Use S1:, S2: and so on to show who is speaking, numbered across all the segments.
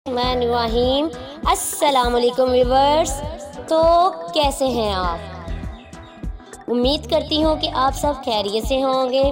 S1: الرحیم السلام علیکم ویورز، تو کیسے ہیں آپ؟ امید کرتی ہوں کہ آپ سب خیریت سے ہوں گے۔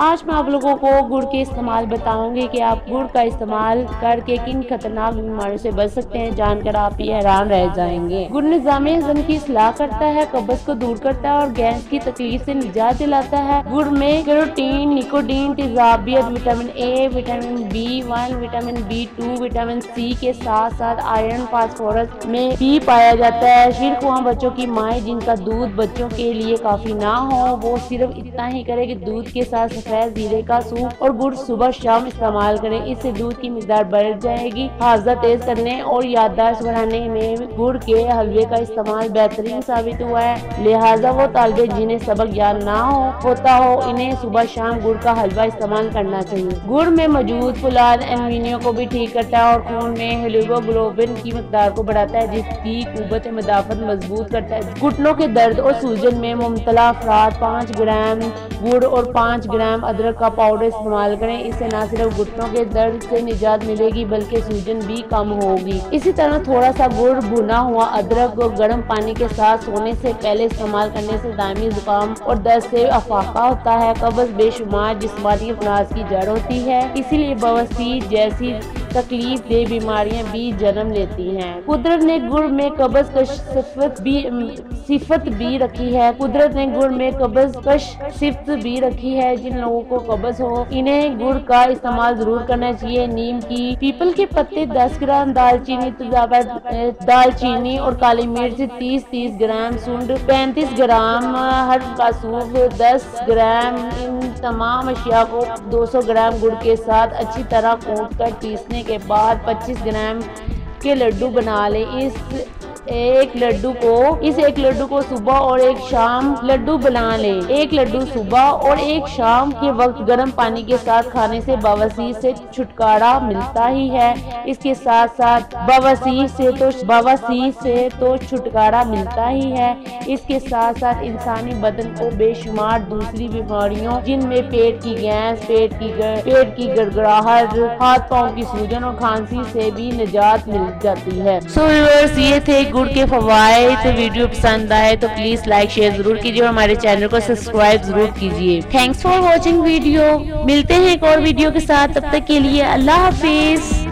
S2: آج میں آپ لوگوں کو گڑ کے استعمال بتاؤں گی کہ آپ گڑ کا استعمال کر کے کن خطرناک بیماریوں سے بچ سکتے ہیں۔ جان کر آپ یہ حیران رہ جائیں گے۔ گڑ نظام ہضم کی اصلاح کرتا ہے، قبض کو دور کرتا ہے اور گیس کی تکلیف سے نجات دلاتا ہے۔ گڑ میں کیروٹین، نیکوٹین، تیزابیت، vitamin A, vitamin B1، vitamin B2، vitamin C کے ساتھ ساتھ آئرن، فاسفورس میں بھی پایا جاتا ہے۔ شیرخواں بچوں کی مائیں جن کا دودھ بچوں کے لیے کافی نہ ہو، وہ صرف اتنا ہی کرے کہ دودھ کے ساتھ سفید زیرے کا سوپ اور گڑ صبح شام استعمال کریں۔ اس سے دودھ کی مقدار بڑھ جائے گی۔ حافظہ تیز کرنے اور یادداشت بڑھانے میں گڑ کے حلوے کا استعمال بہترین ثابت ہوا ہے، لہٰذا وہ طالب جنہیں سبق یاد نہ ہوتا ہو انہیں صبح شام گڑ کا حلوہ استعمال کرنا چاہیے۔ گڑ میں موجود فولاد انیمیا کو بھی ٹھیک کرتا ہے اور خون میں ہیموگلوبن کی مقدار کو بڑھاتا ہے، جس کی قوت مدافعت مضبوط کرتا ہے۔ گھٹنوں کے درد اور سوجن میں مبتلا افراد 5 گرام گڑ اور 5 گرام ادرک کا پاؤڈر استعمال کریں۔ اس سے نہ صرف گھٹنوں کے درد سے نجات ملے گی بلکہ سوجن بھی کم ہوگی۔ اسی طرح تھوڑا سا گڑ، بھنا ہوا ادرک کو گرم پانی کے ساتھ سونے سے پہلے استعمال کرنے سے دائمی زکام اور دست سے افاقہ ہوتا ہے۔ قبض بے شمار جسمانی امراض کی جڑ ہوتی ہے، اسی لیے بواسیر جیسی تکلیف دہ بیماریاں بھی جنم لیتی ہیں۔ قدرت نے گڑ میں قبض کش صفت بھی رکھی ہے۔ قدرت نے گڑ میں قبض کش صفت بھی رکھی ہے۔ جن لوگوں کو قبض ہو انہیں گڑ کا استعمال ضرور کرنا چاہیے۔ نیم کی، پیپل کے پتے 10 گرام، دال چینی اور کالی مرچ 30 گرام، سونڈ 35 گرام، ہرب کا سوپ 10 گرام، ان تمام اشیاء کو 200 گرام گڑ کے ساتھ اچھی طرح کوٹ کر پیسنے کے بعد 25 گرام کے لڈو بنا لیں۔ اس ایک لڈو کو صبح اور ایک شام کے وقت گرم پانی کے ساتھ کھانے سے بواسیر سے چھٹکارا ملتا ہی ہے۔ اس کے ساتھ ساتھ بواسیر سے تو چھٹکارا ملتا ہی ہے، اس کے ساتھ ساتھ انسانی بدن کو بے شمار دوسری بیماریوں جن میں پیٹ کی گیس، پیٹ کی گڑگڑاہٹ، ہاتھ پاؤں کی سوجن اور کھانسی سے بھی نجات مل جاتی ہے۔ سو ویورز، یہ تھے گڑ کے فوائد۔ ویڈیو پسند آئے تو پلیز لائک شیئر ضرور کیجیے اور ہمارے چینل کو سبسکرائب ضرور کیجیے۔ Thanks for watching video. ملتے ہیں ایک اور ویڈیو کے ساتھ، تب تک کے لیے اللہ حافظ۔